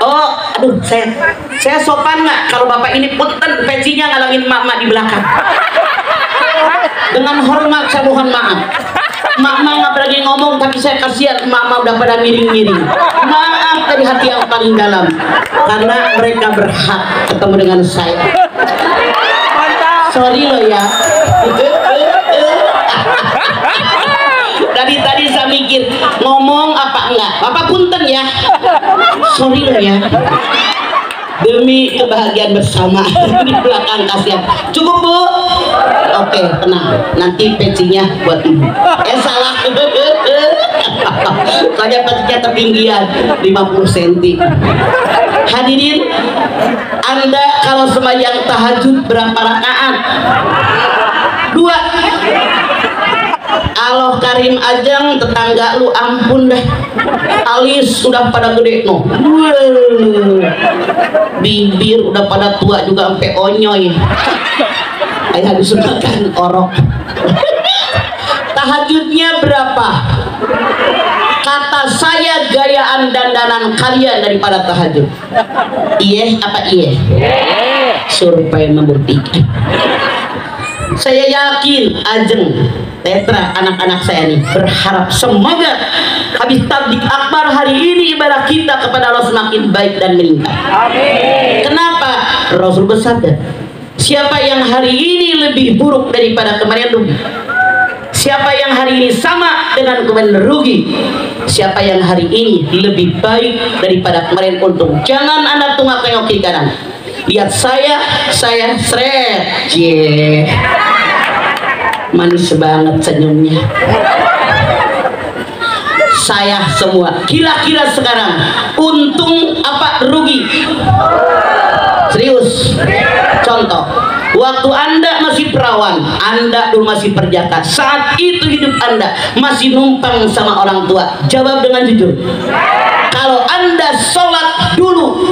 Oh, aduh, saya sopan nggak kalau bapak ini punten pecinya ngalangin mak-mak di belakang. Dengan hormat saya mohon maaf. Mak-mak nggak berani ngomong, tapi saya kasihan mak-mak udah pada miring-miring. Maaf dari hati yang paling dalam, karena mereka berhak ketemu dengan saya. Sorry loh ya. Dari tadi saya mikir ngomong apa enggak. Bapak punten ya. Sorry loh ya. Demi kebahagiaan bersama di belakang kasihan. Cukup Bu? Oke, tenang. Nanti pecinya buat Ibu. Salah. Soalnya pecinya ketinggian 50 cm. Hadirin, Anda kalau sembahyang tahajud berapa rakaat? 2. Allah Karim Ajang, tetangga lu ampun dah, alis sudah pada gede no, bibir udah pada tua juga sampai onyoy, ayah habis makan orok. Tahajudnya berapa? Kata saya gayaan dandanan kalian daripada tahajud. Iya apa iya? Survei membuktikan. Saya yakin Ajeng, Tetra, anak-anak saya nih berharap semoga habis tablik akbar hari ini ibadah kita kepada Allah semakin baik dan meningkat. Amin. Kenapa? Rasul bersabda, siapa yang hari ini lebih buruk daripada kemarin rugi? Siapa yang hari ini sama dengan kemarin rugi? Siapa yang hari ini lebih baik daripada kemarin untung? Jangan Anda tengok tengok kiri kanan. Lihat saya seret, manis banget senyumnya. Saya semua. Kira-kira sekarang untung apa rugi? Serius. Contoh, waktu Anda masih perawan, Anda dulu masih perjaka, saat itu hidup Anda masih numpang sama orang tua. Jawab dengan jujur. Kalau Anda sholat dulu,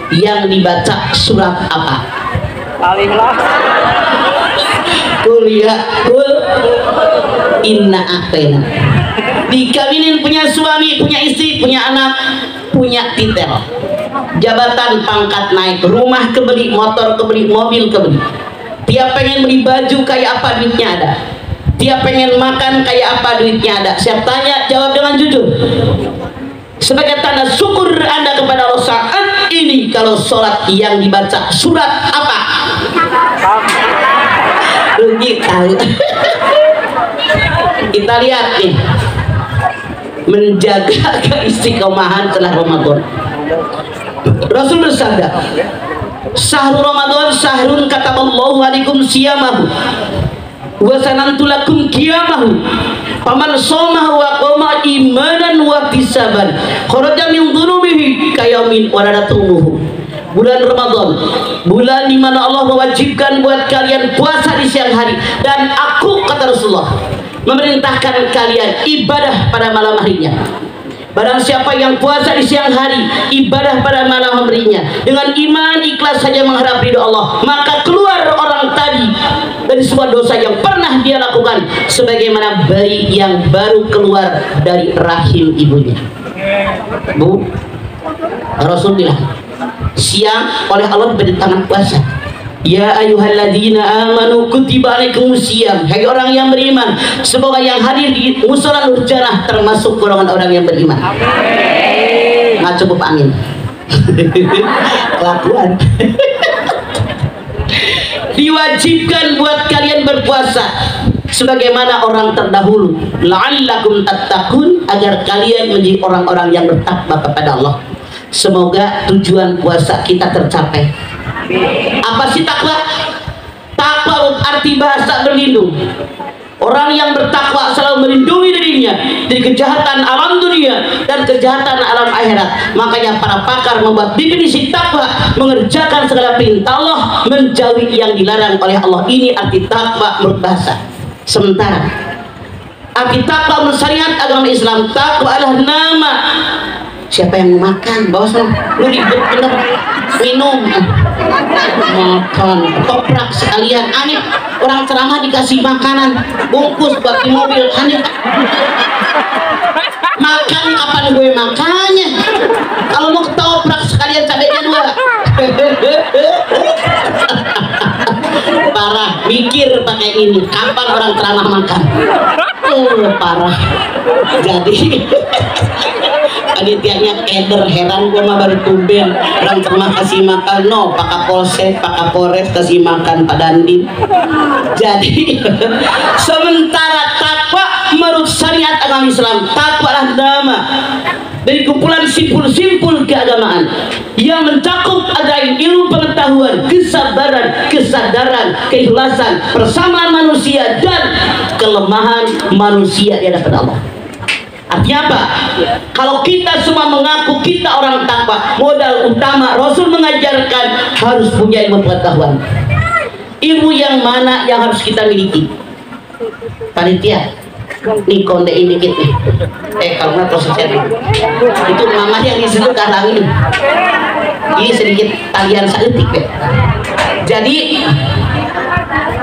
yang dibaca surat apa? Alimlah. Kuliah kul inna atena. Dikawinin, punya suami, punya istri, punya anak, punya titel, jabatan, pangkat naik, rumah kebeli, motor kebeli, mobil kebeli. Dia pengen beli baju kayak apa, duitnya ada. Dia pengen makan kayak apa, duitnya ada. Saya tanya, jawab dengan jujur. Sebagai tanda syukur Anda kepada Allah saat ini, kalau sholat yang dibaca surat apa? Rugi tahu. Kita lihat nih, menjaga keistiqomahan setelah Ramadan. Rasul bersabda, syahrul Ramadan syahrun kataballahu alaikum siyamahu wa sanantu lakum qiyamahu faman shoma wa qama imanan wa ihtisaban kharaja min dhunubihi kayamin waladatuhu. Bulan Ramadan, bulan di mana Allah mewajibkan buat kalian puasa di siang hari, dan aku, kata Rasulullah, memerintahkan kalian ibadah pada malam harinya. Barang siapa yang puasa di siang hari, ibadah pada malam harinya, dengan iman ikhlas saja mengharap ridho Allah, maka keluar orang tadi dari sebuah dosa yang pernah dia lakukan, sebagaimana bayi yang baru keluar dari rahim ibunya. Bu, Rasul bilang, siang oleh Allah diberi tangan puasa. Ya ayyuhalladzina amanu kutiba alaikumusiyam. Hai orang yang beriman, semoga yang hadir di musala Nur Jannah termasuk golongan orang yang beriman. Amin. Nggak cukup amin. Kelakuan. Diwajibkan buat kalian berpuasa sebagaimana orang terdahulu, la'allakum tattaqun, agar kalian menjadi orang-orang yang bertakwa kepada Allah. Semoga tujuan puasa kita tercapai. Apa sih takwa? Takwa arti bahasa berlindung. Orang yang bertakwa selalu melindungi dirinya dari kejahatan alam dunia dan kejahatan alam akhirat. Makanya para pakar membuat definisi takwa, mengerjakan segala perintah Allah, menjauhi yang dilarang oleh Allah. Ini arti takwa menurut bahasa. Sementara arti takwa menurut syariat agama Islam, takwa adalah nama. Siapa yang mau makan, bawa sana, lu ribet bener, minum, makan, toprak sekalian, aneh. Orang ceramah dikasih makanan, bungkus buat di mobil, aneh. Makan kapan gue makannya? Kalau mau ketoprak kayak ini, kapan orang ceramah makan? Parah. Jadi panitianya keder, heran gua mah baru tumben orang ceramah kasih makan, no Pak Kapolsek, Pak Kapolres kasih makan Pak Dandim. Jadi sementara takwa menurut syariat agama Islam, takwa adalah nama dari kumpulan simpul-simpul keagamaan yang mencakup ada ilmu pengetahuan, kesabaran, kesadaran, keikhlasan, persamaan manusia dan kelemahan manusia di hadapan Allah. Artinya apa? Kalau kita semua mengaku kita orang takwa, modal utama Rasul mengajarkan harus punya ilmu pengetahuan. Ilmu yang mana yang harus kita miliki? Panitia, nih konde ini dikit nih. Kalau nggak prosesnya itu mama yang disebut kalangin. Ini sedikit talian saeutik deh. Jadi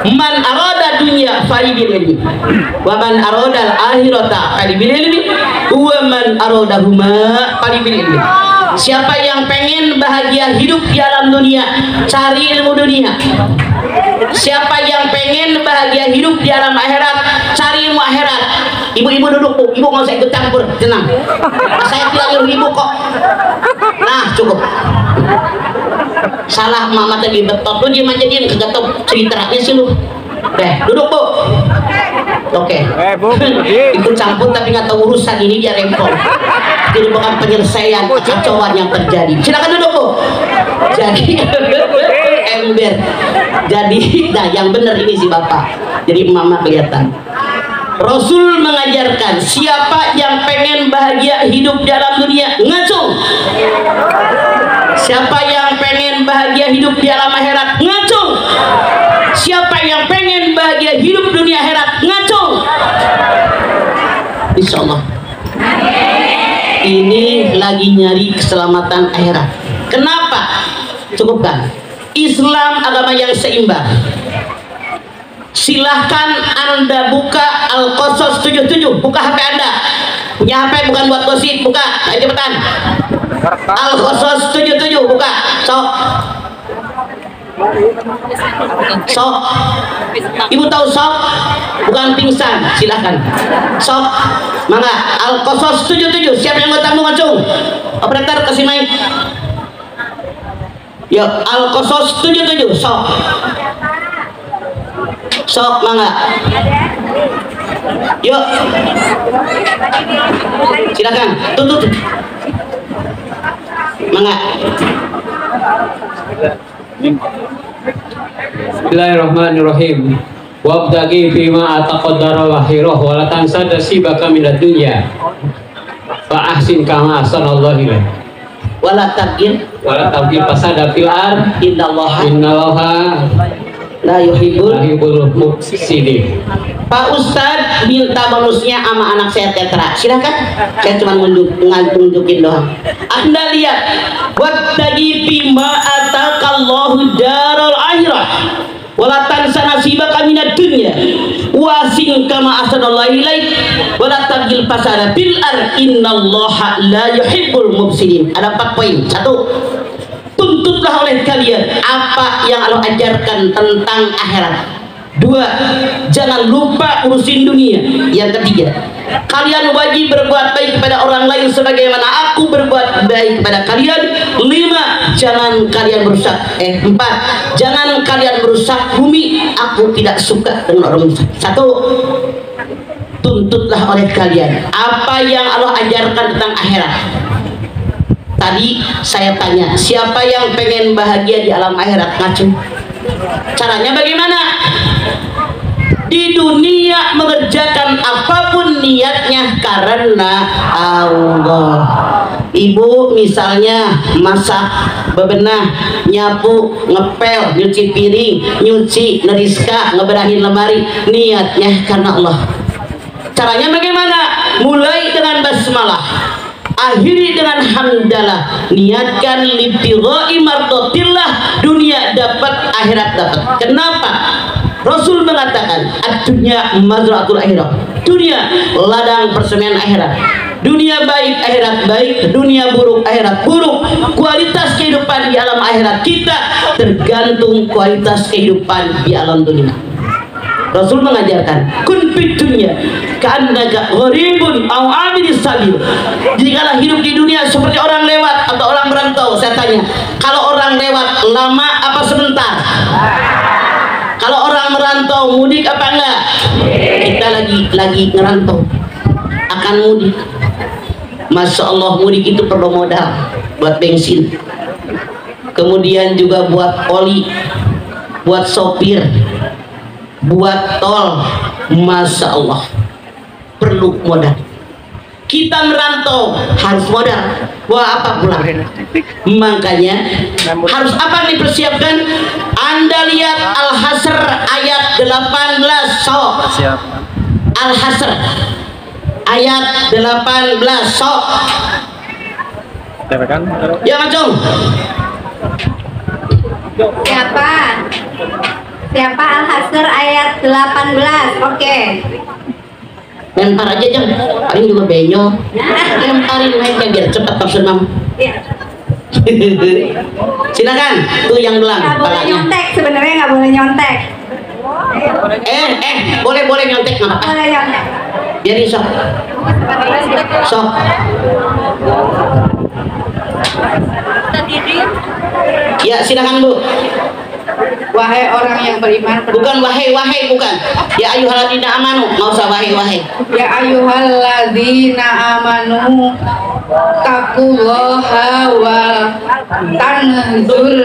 man arada dunya falibil ilmi wa man arada al-akhirata falibil ilmi wa man aradahuma falibil ilmi. Siapa yang pengen bahagia hidup di alam dunia, cari ilmu dunia. Siapa yang pengen bahagia hidup di alam akhirat, cari ilmu akhirat. Ibu-ibu duduk, Bu. Ibu nggak usah ikut campur, tenang. Saya tidak nyuruh ibu kok. Nah, cukup. Salah mama tadi betot, lu diem aja, diem, kagak tau ceritanya sih lu. Deh, duduk, Bu. Oke. Bu, ikut campur tapi nggak tahu urusan ini dia rempong. Jadi bukan penyelesaian kekacauan yang terjadi. Silakan duduk, Bu. Jadi ember. Jadi, nah yang benar ini sih Bapak. Jadi mama kelihatan. Rasul mengajarkan siapa yang pengen bahagia hidup dalam dunia, ngacung. Siapa yang pengen bahagia hidup di alam akhirat, ngacung. Siapa yang pengen bahagia hidup dunia akhirat, ngacung. Insya Allah. Ini lagi nyari keselamatan akhirat. Kenapa? Cukupkan. Islam agama yang seimbang. Silahkan Anda buka Al-Qasas 77, buka HP Anda. Punya HP bukan buat gosip, buka. Ayo cepetan. Al-Qasas 77, buka. Sok. Ibu tahu sok? Bukan pingsan, silahkan. Sok. Mangga. Al-Qasas 77, siapa yang mau tamu ngacung? Operator kasih mic. Ya, Al-Qasas 77, sok. Sok, mangga. Yuk. Silakan, tutup. Mangga. Bismillahirrahmanirrahim. Wabtaghi fima ataqaddara al-akhirah wa la tansa nasibaka minad dunya. Fa ahsin kama ahsanallahu ilaik. Wala tabgil fasada fil ard innallaha la yuhibbul mufsidin. Pak Ustadz minta bonusnya sama anak saya tetra. Silakan. Saya cuma nunjukin doang. Anda lihat, wattaqi bima ataqallahu daral akhirah wala tansa nasibaka minad dunya wasin kama ahsanallahu ilaik wala tabgil fasada fil ard innallaha la yuhibbul mufsidin. Ada 4 poin. 1, tuntutlah oleh kalian apa yang Allah ajarkan tentang akhirat. 2, jangan lupa urusin dunia. Yang 3, kalian wajib berbuat baik kepada orang lain sebagaimana aku berbuat baik kepada kalian. 5, jangan kalian merusak 4, jangan kalian merusak bumi. Aku tidak suka dengan orang merusak. 1, tuntutlah oleh kalian apa yang Allah ajarkan tentang akhirat. Tadi saya tanya, siapa yang pengen bahagia di alam akhirat? Ngacu. Caranya bagaimana? Di dunia mengerjakan apapun niatnya karena Allah. Ibu misalnya masak, bebenah, nyapu, ngepel, nyuci piring, nyuci, neriska, ngeberahin lemari, niatnya karena Allah. Caranya bagaimana? Mulai dengan basmalah, akhiri dengan hamdalah, niatkan libtighai mardatillah, dunia dapat, akhirat dapat. Kenapa? Rasul mengatakan ad-dunya mazra'atul akhirah. Dunia ladang persemaian akhirat. Dunia baik, akhirat baik. Dunia buruk, akhirat buruk. Kualitas kehidupan di alam akhirat kita tergantung kualitas kehidupan di alam dunia. Rasul mengajarkan kun fid dunya ka'annaka gharibun aw abiris sabil. Jikalau hidup di dunia seperti orang lewat atau orang merantau. Saya tanya, kalau orang lewat lama apa sebentar? Kalau orang merantau mudik apa enggak? Kita lagi ngerantau akan mudik. Masya Allah, mudik itu perlu modal buat bensin, kemudian juga buat oli, buat sopir, buat tol. Masya Allah, perlu modal. Kita merantau harus modal. Wah, apa pula? Makanya harus apa yang dipersiapkan? Anda lihat Al-Hasr ayat 18. So, Al-Hasr ayat 18. So, ya Macung. Siapa Al-Hasr ayat 18. Oke. Lempar aja jam, paling juga benyo. Lemparin aja biar cepat tafsir mam. Iya. Silakan, tuh yang belang. Nggak boleh nyontek, sebenarnya nggak boleh nyontek. Boleh nyontek nggak apa-apa. Boleh nyontek. Jadi sok. Ya silakan Bu. Wahai orang yang beriman, Bukan wahai bukan. Ya ayyuhalladzina amanu, nggak usah wahai. ya ayyuhalladzina amanu taqullaha wa tanzur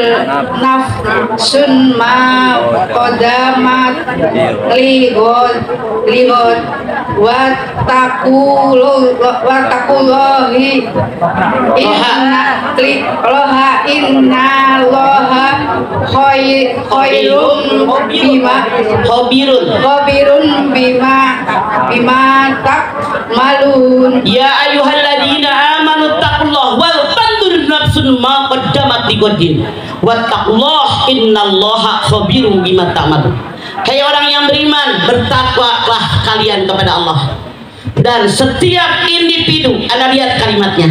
nafsun ma qadamat ligot wa taqullahi inna loha khairun khabirun bima takmalun. Ya ayyuhalladzina amanu taqullaha wal tanzur nafsun ma qaddamat lighadin wattaqullaha innallaha khabirun bima ta'malun. Hai orang yang beriman, bertakwalah kalian kepada Allah. Dan setiap individu, Anda lihat kalimatnya,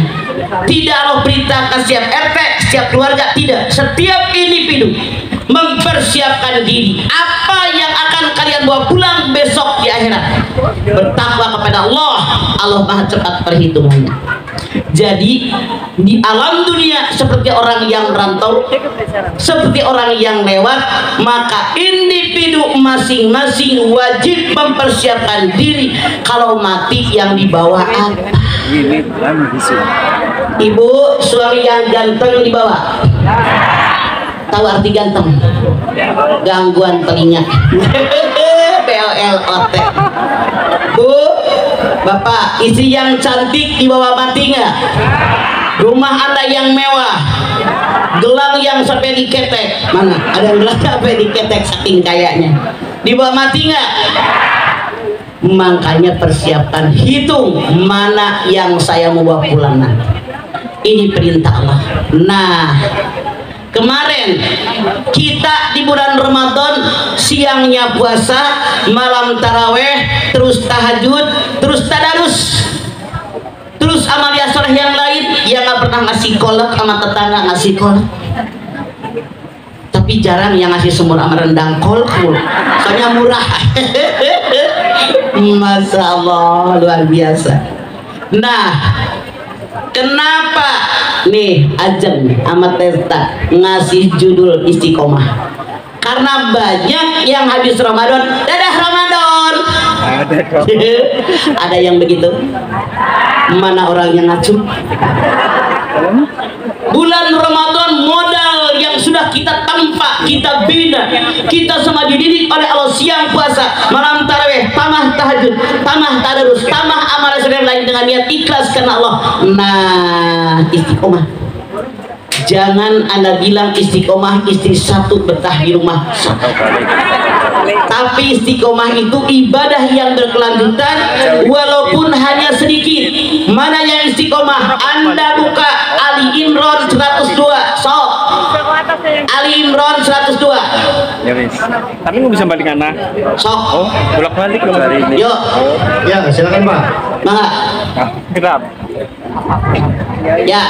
tidaklah berita ke setiap RT, setiap keluarga, tidak. Setiap individu mempersiapkan diri apa yang akan kalian bawa pulang besok di akhirat. Bertakwa kepada Allah, Allah Maha cepat perhitungannya. Jadi di alam dunia seperti orang yang merantau, seperti orang yang lewat, maka individu masing-masing wajib mempersiapkan diri. Kalau mati yang dibawa apa? Ibu, suami yang ganteng dibawa. Tahu arti ganteng? Gangguan telinga. PLLOT. Bu, Bapak, istri yang cantik dibawa mati nggak? Rumah Anda yang mewah, gelang yang sampai diketek. Mana? Ada yang gelang sampai diketek saking kayanya. Dibawa mati nggak? Makanya persiapan, hitung mana yang saya mau bawa pulang nanti. Ini perintah Allah. Nah, kemarin kita di bulan Ramadan siangnya puasa, malam taraweh, terus tahajud, terus tadarus, terus amalia soleh yang lain. Yang nggak pernah ngasih kolak sama tetangga ngasih kolak, tapi jarang yang ngasih semur sama rendang kolak, soalnya murah. Masya Allah, luar biasa. Nah, kenapa nih Ajeng sama Testa ngasih judul Istiqomah? Karena banyak yang habis Ramadan, dadah Ramadan. Ada yang begitu? Mana orang yang ngacu? Bulan Ramadan modal yang sudah kita tampak, kita bina, kita semua dididik oleh Allah. Siang puasa, malam tarawih, tamah tahajud, tamah tadarus, tamah amal yang lain dengan niat ikhlas karena Allah. Nah, istiqomah. Jangan Anda bilang istiqomah istri satu betah di rumah. Tapi istiqomah itu ibadah yang berkelanjutan walaupun hanya sedikit. Mana yang istiqomah? Anda buka Ali Imran 102. So, Ali Imran 102. Ya wis. Tapi nggak bisa balik anak. Sok. Oh, bolak balik dong hari ini. Yuk. Ya, silakan Pak. Mangga. Kenapa? Ya.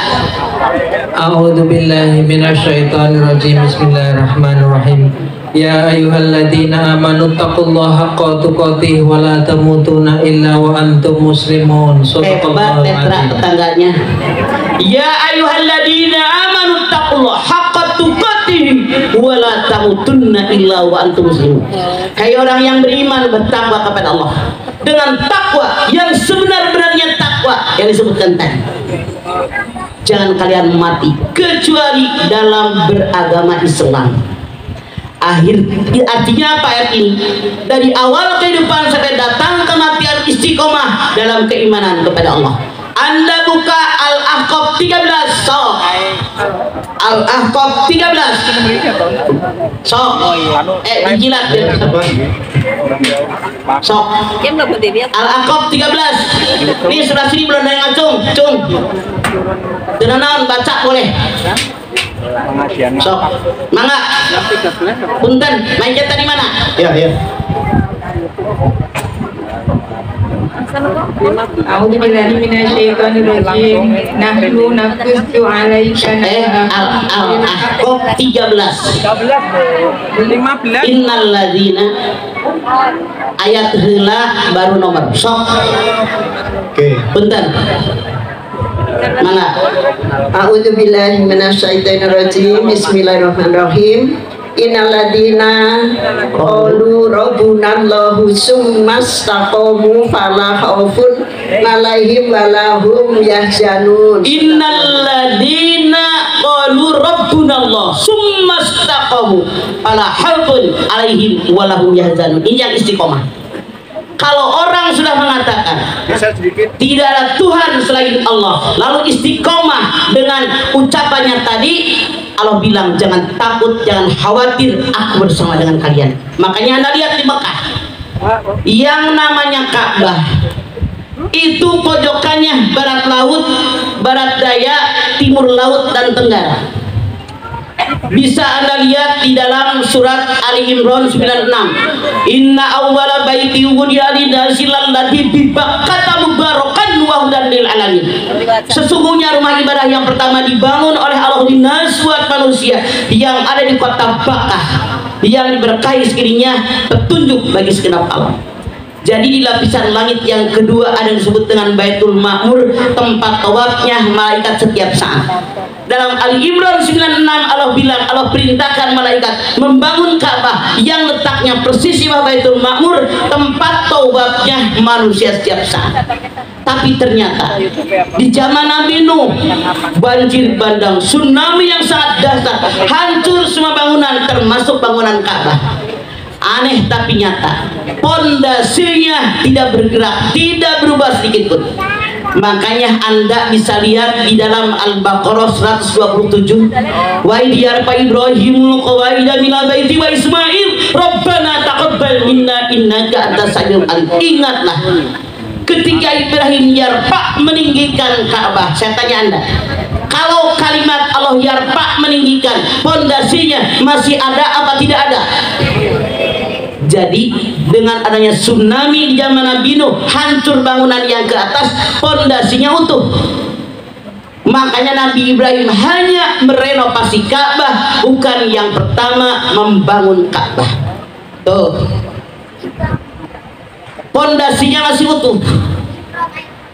A'udzu billahi minasyaitonir rajim. Bismillahirrahmanirrahim. Ya ayyuhalladzina amanu taqullaha haqqa tuqatih wa la tamutunna illa wa antum muslimun. Hebat tetra tetangganya. Ya ayyuhalladzina amanu taqullaha haqqa tuqatih wa la tamutunna illa wa antum muslimun. Hai orang yang beriman, bertakwa kepada Allah dengan takwa yang sebenar-benarnya takwa yang disebutkan tadi. Jangan kalian mati kecuali dalam beragama Islam. Artinya apa ayat ini? Dari awal kehidupan sampai datang kematian istiqomah dalam keimanan kepada Allah. Anda buka Al-Ahqaf 13. So. Al-Ahqaf 13. So. Dijilat ya. So. Al-Ahqaf 13. Ini sebelah sini belum ada yang ngacung. Cung. Tenanan baca boleh. So, mangga. Punten, main kita di mana? Ya, ya. A'udzu billahi minasyaitonir rajim. Nahnu naqussu 'alaika Al-Ahqaf 13. 15. Innal ladzina ayat heula baru nomor. Sok. Oke. Punten. Mana? A'udzu billahi minasyaitonir rajim. Bismillahirrahmanirrahim. Innalladzina qalu rabbunallahu tsumastaqamu fala khaufun 'alaihim walahum yahzanun. Innalladzina qalu rabbunallah tsumastaqamu fala khaufun 'alaihim walahum yahzanun. Ini yang istiqomah. Kalau orang sudah mengatakan tidak ada Tuhan selain Allah, lalu istiqomah dengan ucapannya tadi, Allah bilang jangan takut, jangan khawatir, aku bersama dengan kalian. Makanya Anda lihat di Mekah, yang namanya Ka'bah itu pojokannya barat laut, barat daya, timur laut, dan tenggara. Bisa Anda lihat di dalam surat Ali Imran 96. Inna awwala baiti wudi'a lin-nasi lalladzi bi Bakkah mubarakan wa hudan lil alamin. Sesungguhnya rumah ibadah yang pertama dibangun oleh Allah linnas buat manusia yang ada di kota Bakkah, yang diberkahi sekelilinginya petunjuk bagi segenap alam. Jadi di lapisan langit yang kedua ada yang disebut dengan Baitul Ma'mur, tempat tawafnya malaikat setiap saat. Dalam Ali Imran 96 Allah bilang, Allah perintahkan malaikat membangun Ka'bah yang letaknya persis di bawah Baitul Ma'mur, tempat tawafnya manusia setiap saat. Tapi ternyata di zaman Nabi Nuh banjir bandang, tsunami yang sangat dahsyat, hancur semua bangunan termasuk bangunan Ka'bah. Aneh tapi nyata, pondasinya tidak bergerak, tidak berubah sedikit pun. Makanya Anda bisa lihat di dalam Al-Baqarah 127, wa idyarfa Ibrahimul qawaida minal baiti wa Ismail rabbana taqabbal minna innaka antas samiul alim. Ingatlah ketika Ibrahim yarfa meninggikan Ka'bah. Saya tanya Anda, kalau kalimat Allah yarfa meninggikan, pondasinya masih ada apa tidak ada? Jadi dengan adanya tsunami di zaman Nabi Nuh, hancur bangunan yang ke atas, pondasinya utuh. Makanya Nabi Ibrahim hanya merenovasi Ka'bah, bukan yang pertama membangun Ka'bah. Tuh, pondasinya masih utuh.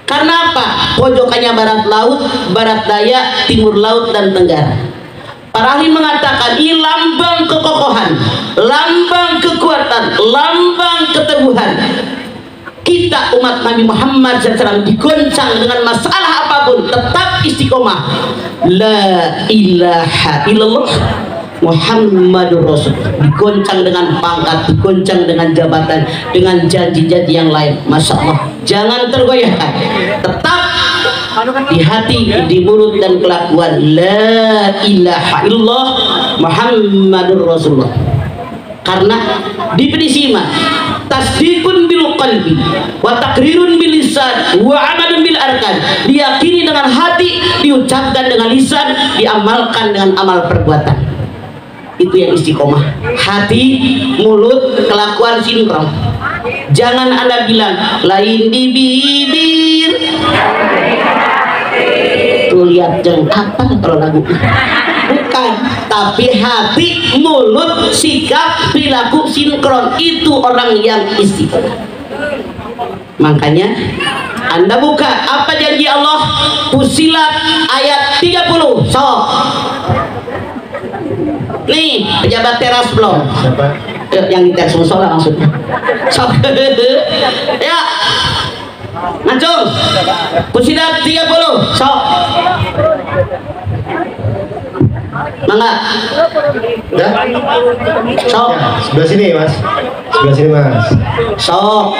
Karena apa? Pojokannya barat laut, barat daya, timur laut, dan tenggara. Para ahli mengatakan ini lambang kekokohan, lambang kekuatan, lambang keteguhan. Kita umat Nabi Muhammad SAW digoncang dengan masalah apapun tetap istiqomah. La ilaha illallah Muhammadur Rasulullah. Digoncang dengan pangkat, digoncang dengan jabatan, dengan janji-janji yang lain. Masya Allah, jangan tergoyahkan. Tetap di hati, di mulut, dan kelakuan. La ilaha illallah Muhammadur Rasulullah. Karena definisi iman tasdiqun bil qalbi wa taqrirun bil lisan wa amalun bil arkan. Diyakini dengan hati, diucapkan dengan lisan, diamalkan dengan amal perbuatan. Itu yang istiqomah. Hati, mulut, kelakuan sinkron. Jangan Anda bilang lain di bibir, lihat jeng apa kalau lagu bukan, tapi hati, mulut, sikap, perilaku sinkron, itu orang yang istiqomah. Makanya Anda buka apa janji Allah, Fussilat ayat 30. Sok nih pejabat teras belum? Siapa? Yang di teras musola maksudnya. Sok ya ngacung Fussilat 30. Sok mangga Udah? sok Ya, sebelah sini mas. Sebelah sini mas. sok.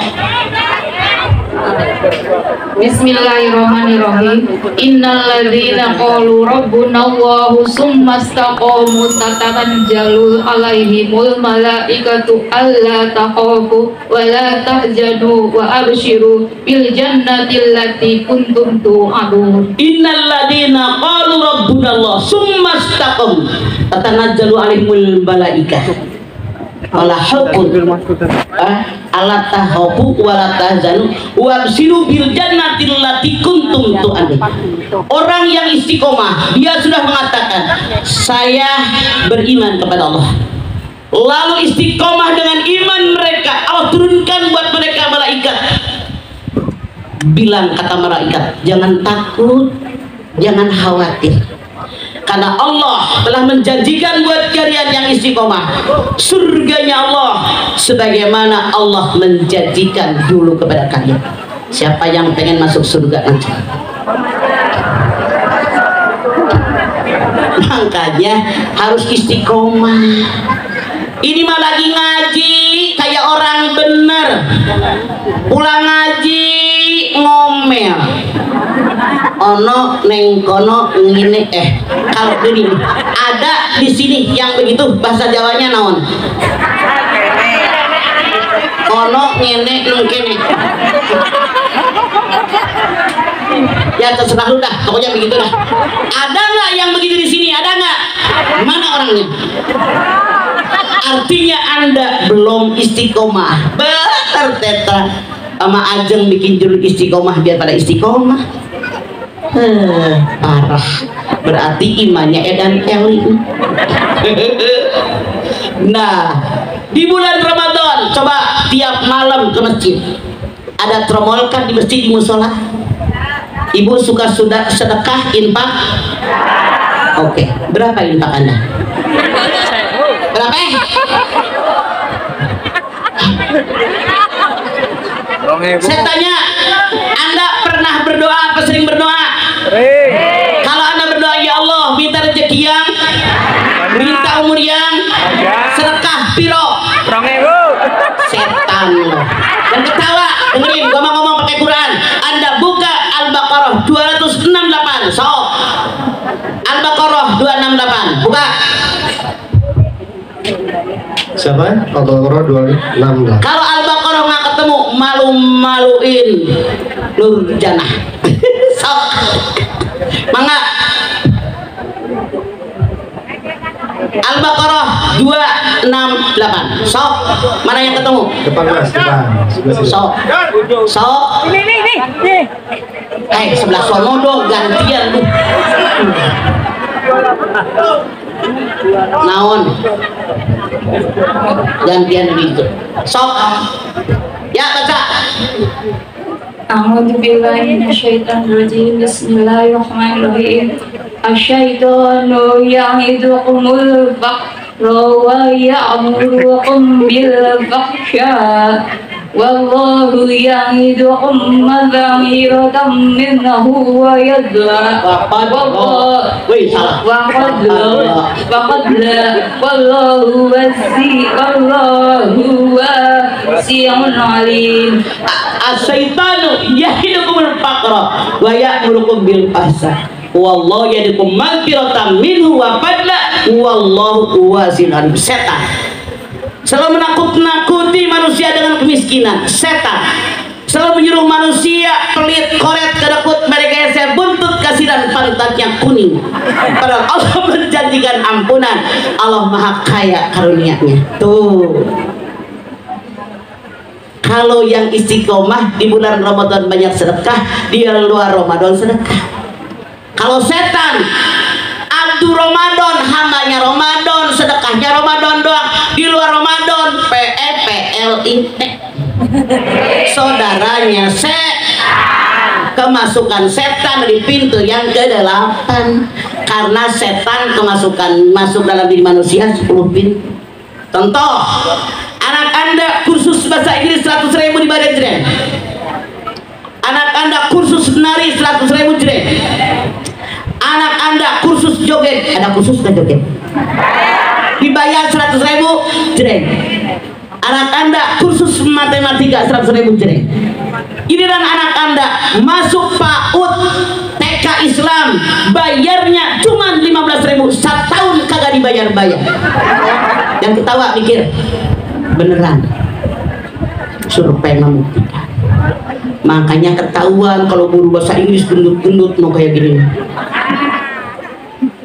Bismillahirrahmanirrahim. Innal ladzina qalu rabbuna Allahu tsumma istaqamu tatanazzalu alaihimul malaikatu alla takhafu wa la tahzanu wa abshiru bil jannati allati kuntum tu'adun. Innal ladina qalu rabbuna Allah summa istaqamu tatanazzalu alaihimul malaikah wala khaufun ala tahafu wala tahzanu wabsiru bil jannati allati kuntum tu'adun. Orang yang istiqomah dia sudah mengatakan saya beriman kepada Allah, lalu istiqomah dengan iman mereka Allah turunkan buat mereka malaikat. Bilang kata malaikat, jangan takut, jangan khawatir, karena Allah telah menjanjikan buat kalian yang istiqomah surganya Allah sebagaimana Allah menjanjikan dulu kepada kalian. Siapa yang pengen masuk surga nanti? Makanya harus istiqomah. Ini mah lagi ngaji kayak orang bener, pulang ngaji ngomel ono neng kono ngene kalau gini ada di sini yang begitu bahasa Jawanya naon ono ngene ngene ya terserah lu dah pokoknya begitu dah. Ada nggak yang begitu di sini? Ada nggak? Mana orangnya? Artinya Anda belum istiqomah. Bener tetra sama Ajeng bikin judul istiqomah biar pada istiqomah. Parah, berarti imannya edan Eli. Nah, di bulan Ramadan coba tiap malam ke masjid. Ada tromolkan di masjid di musola. Ibu suka sudah sedekah infak? Oke, berapa infak Anda? Berapa? Saya tanya, Anda pernah berdoa apa sering berdoa? Kalau Anda berdoa, ya Allah minta rezeki yang, minta umur yang, sedekah piro? Setan loh. Dan ketawa, dengerin gua mau ngomong pakai Quran. Anda buka Al-Baqarah 268. So Al-Baqarah 268 buka. Siapa? Al-Baqarah 268. Kalau Al-Baqarah nggak ketemu, malu-maluin Nur Janah. Sok mangga Al-Baqarah 268. Sok mana yang ketemu? Depan mas, depan. Sebelah sini. Sok sok sebelah sono dong gantian lu. Naon gantian gitu. Sok ya baca. A'udzu billahi minasyaitonir rajim. Bismillahirrahmanirrahim. Asyaitonu ya'idukumul faqra wa ya'murukum bil fahsya. Wallahu ya'idukum maghfiratan minhu wa yadla. Wih salah. Wallahu wasi'un alim. Asyaitanu ya'idukumul faqra wa ya'murukum bil fahsya. Wallahu ya'idukum maghfiratan minhu wa fadla. Wallahu wasi'un alim. Setan selalu menakut-nakuti manusia dengan kemiskinan. Setan selalu menyuruh manusia pelit, koret, kedekut, mereka saya buntut kasihan pantatnya kuning. Padahal Allah menjanjikan ampunan. Allah maha kaya karunia-Nya. Tuh, kalau yang istiqomah di bulan Ramadan banyak sedekah, di luar Ramadan sedekah. Kalau setan Abdu Ramadan, hambanya Ramadan, sedekahnya Ramadan doang, di luar Ramadan PEPLIT, saudaranya kemasukan setan di pintu yang ke-8, karena setan kemasukan masuk dalam diri manusia 10 pintu. Contoh, anak Anda kursus bahasa Inggris 100.000 dibayar jreng, anak Anda kursus menari 100.000 jreng, anak Anda kursus joget, ada kursus ke joget dibayar 100.000 jreng, anak Anda kursus matematika 100.000 jreng. Giliran anak Anda masuk PAUD TK Islam, bayarnya cuma 15.000, setahun kagak dibayar-bayar. Yang ketawa mikir beneran, survei membuktikan. Makanya ketahuan kalau guru bahasa Inggris gendut-gendut no kayak gini.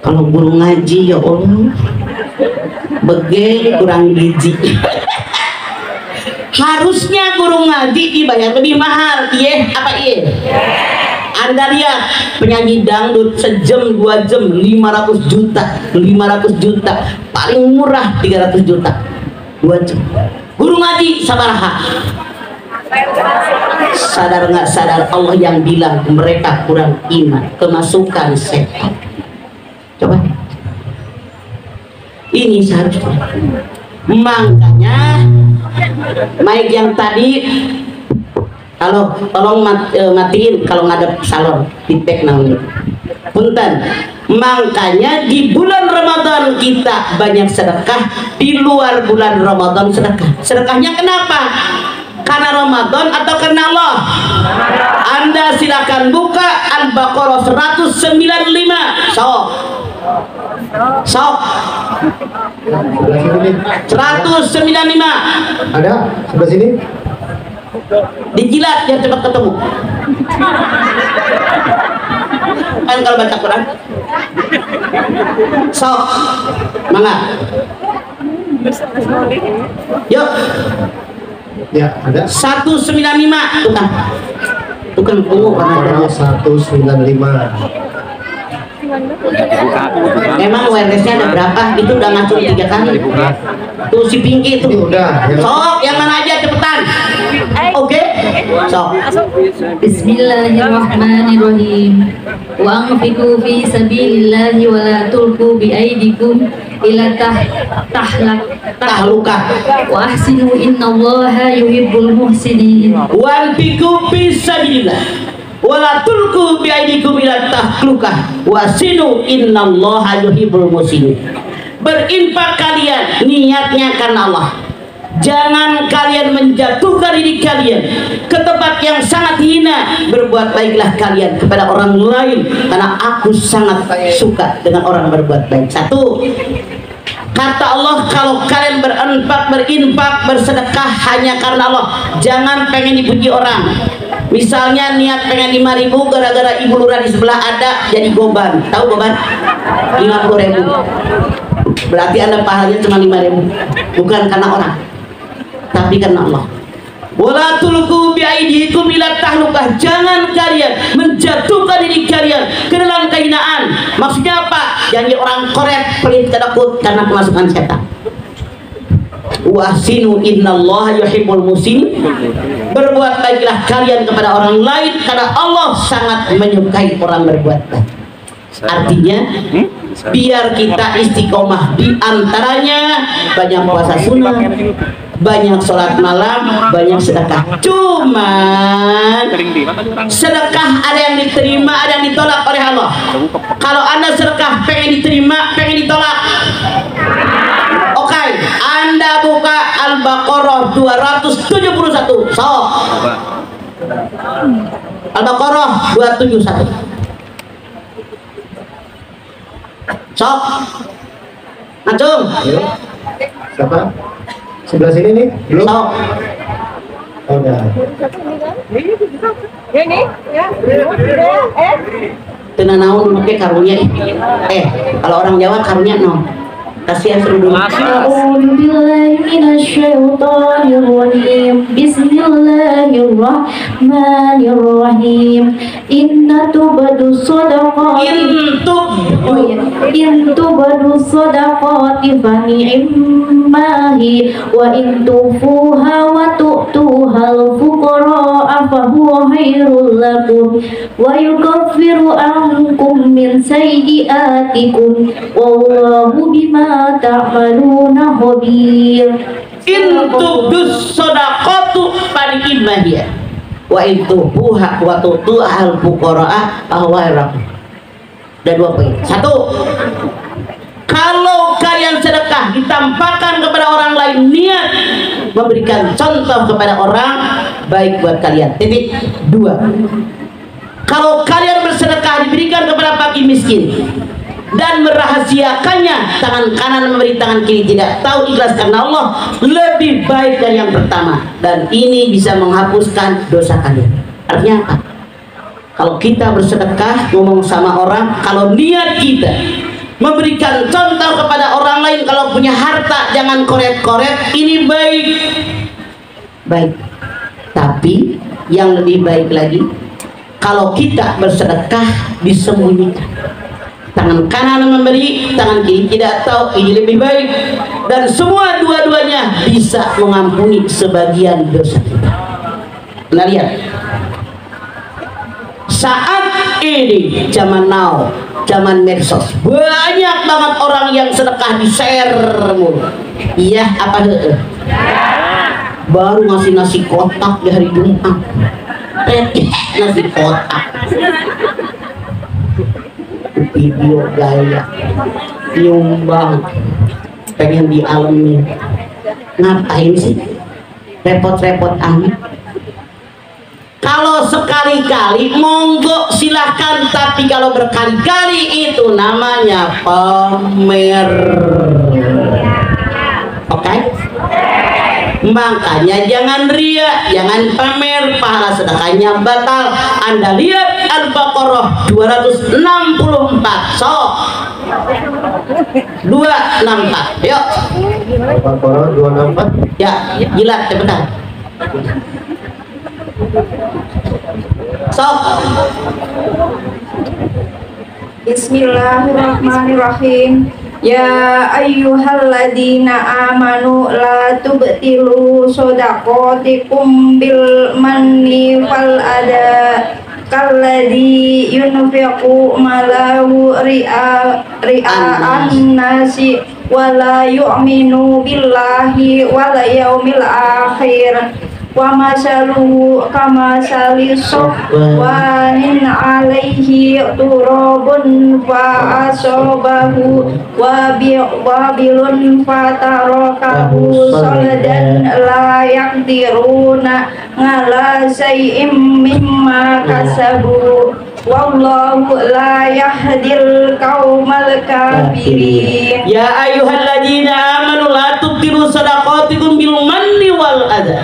Kalau guru ngaji ya Allah bege kurang gizi. Harusnya guru ngaji dibayar lebih mahal. Iya apa iya? Anda lihat penyanyi dangdut sejam 2 jam 500 juta, 500 juta, paling murah 300 juta 2 jam. Guru ngaji sabaraha? Sadar nggak sadar Allah yang bilang mereka kurang iman, kemasukan setan. Coba ini seharusnya. Makanya mic yang tadi kalau tolong matiin kalau ngadep salon feedback namanya punten. Makanya di bulan Ramadan kita banyak sedekah, di luar bulan Ramadan sedekah. Sedekahnya kenapa? Karena Ramadan atau karena Allah? Anda silakan buka Al-Baqarah 195. Sok 195 Ada sebelah sini. dijilat biar cepat ketemu. Kan kalau baca Quran sok mangga yuk Ya, ada. 195 tukang ungu Orang 195. emang wirelessnya ada berapa? Itu udah ngacung 3 kali tuh si Pinky itu. Ini udah. Sok yang mana aja cepetan. Oke sok. Bismillahirrahmanirrahim. Wa anfiqu fi sabilillahi wa la tulqu bi aydikum ila Tahluka wa ahsinu innallaha yuhibbul muhsinin. wan fiku fisabilillah wala tulku biaidikum ila tahlukah wasinu innallaha yuhibbul muhsinin. Berinfak kalian niatnya karena Allah, jangan kalian menjatuhkan diri kalian ke tempat yang sangat hina. Berbuat baiklah kalian kepada orang lain karena aku sangat suka dengan orang berbuat baik. Satu, kata Allah, kalau kalian berinfak, bersedekah hanya karena Allah, jangan pengen dipuji orang. Misalnya niat pengen 5.000 gara-gara ibu lurah di sebelah ada jadi goban. Tahu goban? 50.000. Berarti Anda pahalanya cuma 5.000. Bukan karena orang, tapi karena Allah. Wala tulqu biaidikum ila tahlukah, jangan kalian menjatuhkan diri kalian ke dalam kehinaan. Maksudnya apa? Jangan orang koret pelit takut karena kemasukan setan. Wahsinu innallaha yuhibbul muhsinin. Berbuat baiklah kalian kepada orang lain karena Allah sangat menyukai orang berbuat baik. Artinya biar kita istiqomah, di antaranya banyak puasa sunnah, banyak sholat malam, banyak sedekah. Cuman sedekah ada yang diterima, ada yang ditolak oleh Allah. Kalau Anda sedekah pengen diterima, pengen ditolak, oke, Anda buka Al-Baqarah 271. Sok Al-Baqarah 271. Sok Acung. Siapa? Sebelah sini nih, belum? Sok. Oh, udah. Tena naon make karunya. Kalau orang Jawa karunya no. Kasihan seru dulu. A'udzu billahi minasyaitonir rajim. Bismillahirrahmanirrahim. Inna tubadu shadaqati in tubadu shadaqati fa ni'mahi wa in tufuha wa tu'tuhal fuqara fa huwa khairul lakum wa yukaffiru ankum min sayyi'atikum wallahu bima ta'maluna khabir. Intubdus sodaqatu panimahia wa intubuha wa tutu'al fuqara'a ahwairakum. Dan 2 poin. 1, kalau kalian sedekah ditampakkan kepada orang lain, niat memberikan contoh kepada orang baik buat kalian. Titik. 2, kalau kalian bersedekah diberikan kepada fakir miskin dan merahasiakannya, tangan kanan memberi, tangan kiri tidak tahu, ikhlas karena Allah, lebih baik dari yang pertama, dan ini bisa menghapuskan dosa kalian. Artinya apa? Kalau kita bersedekah, ngomong sama orang, kalau niat kita memberikan contoh kepada orang lain, kalau punya harta jangan koret-koret, ini baik. Tapi yang lebih baik lagi, kalau kita bersedekah disembunyikan, tangan kanan memberi, tangan kiri tidak tahu, ini lebih baik, dan semua dua-duanya bisa mengampuni sebagian dosa kita. Nah, lihat, saat ini zaman now, zaman medsos, banyak banget orang yang sedekah di share mulu. Iya apa heeh? Baru ngasih nasi kotak di hari Jumat, nasi kotak, video gaya nyumbang, pengen dialami, ngapain sih repot-repot amat? Kalau sekali-kali monggo silahkan, tapi kalau berkali-kali itu namanya pamer. Oke? Makanya jangan ria, jangan pamer, pahala sedekahnya batal. Anda lihat Al-Baqarah 264. Sok 264. Yuk. Al-Baqarah 264. Ya, jilat cepetan. Sok. Bismillahirrahmanirrahim. Ya ayyuhalladzina amanu la tubtilu shadaqatikum bil manni wal ada kalladzi yunfiqu malahu ria'an nasi wa la yu'minu billahi wal yaumil akhir. Wa masaluhu kama salisofwanin alaihi turabun fa asobahu wabilun fatarakahu soldan la yakdiruna ngala say'im mimma kasabu wallahu la yahdil qaumal kafirin. Ya ayyuhalladzina amanu la tubtilu shadaqatikum bil manni wal adha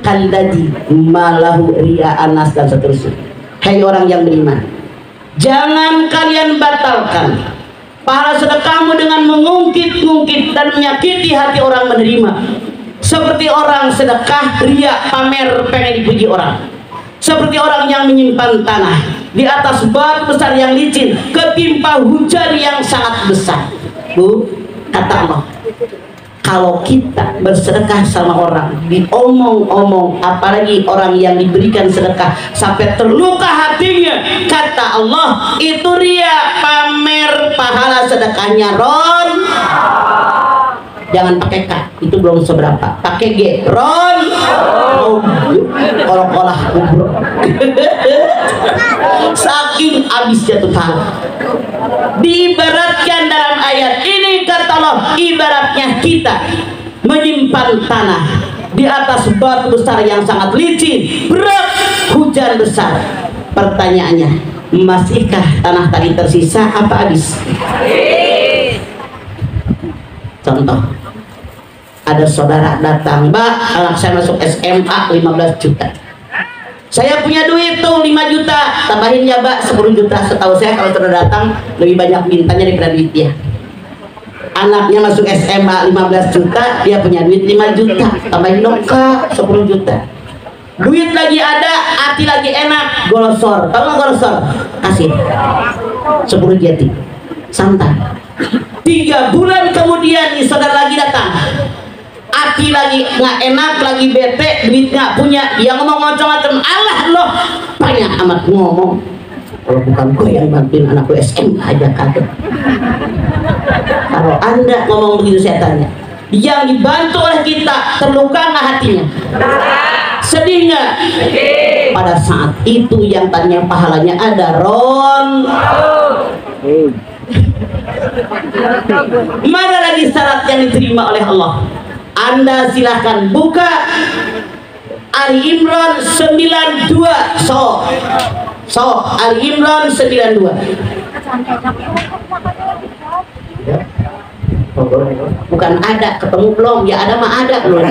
kalladzi malahu ria'an nas, dan seterusnya. Hai orang yang beriman, jangan kalian batalkan pahala sedekahmu dengan mengungkit-ungkit dan menyakiti hati orang menerima, seperti orang sedekah ria, pamer, pengen dipuji orang, seperti orang yang menyimpan tanah di atas batu besar yang licin ketimpa hujan yang sangat besar. Bu, kata Allah, kalau kita bersedekah sama orang, diomong-omong, apalagi orang yang diberikan sedekah sampai terluka hatinya, kata Allah, itu ria, pamer, pahala sedekahnya ron. Jangan pakai K, itu belum seberapa. Pakai G, ron. Kolak-kolak kubro. Saking habisnya tuh pahala. Diibaratkan dalam ayat ini, kata Allah, ibaratnya kita menyimpan tanah di atas batu besar yang sangat licin, berat, hujan besar. Pertanyaannya, masihkah tanah tadi tersisa apa habis? Contoh, ada saudara datang, Mbak, anak saya masuk SMA 15 juta. Saya punya duit tuh 5 juta, tambahin ya Mbak 10 juta. Setahu saya kalau saudara datang lebih banyak mintanya daripada duit dia. anaknya masuk SMA 15 juta, dia punya duit 5 juta, tambahin nongka 10 juta. Duit lagi ada, hati lagi enak, golosor. Tahu nggak golosor? Kasih 10 jeti, santai. 3 bulan kemudian nih saudara lagi datang, hati lagi nggak enak, lagi bete, duit nggak punya, dia ngomong macam-macam. Allah loh, banyak amat ngomong. Kalau bukan gue yang bantuin anakku SM aja kagak. Kalau anda ngomong begitu saya tanya, yang dibantu oleh kita terluka nggak hatinya? Sedih nggak? Pada saat itu yang tanya pahalanya ada mana lagi syarat yang diterima oleh Allah? Anda silahkan buka Ali Imran 92. So Ali Imran 92. Bukan ada, ketemu belum? Ya ada mah ada belum.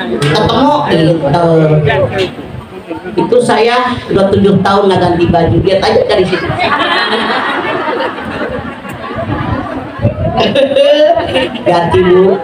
Ketemu itu saya udah 7 tahun nggak ganti baju, lihat aja dari situ. Ganti bu.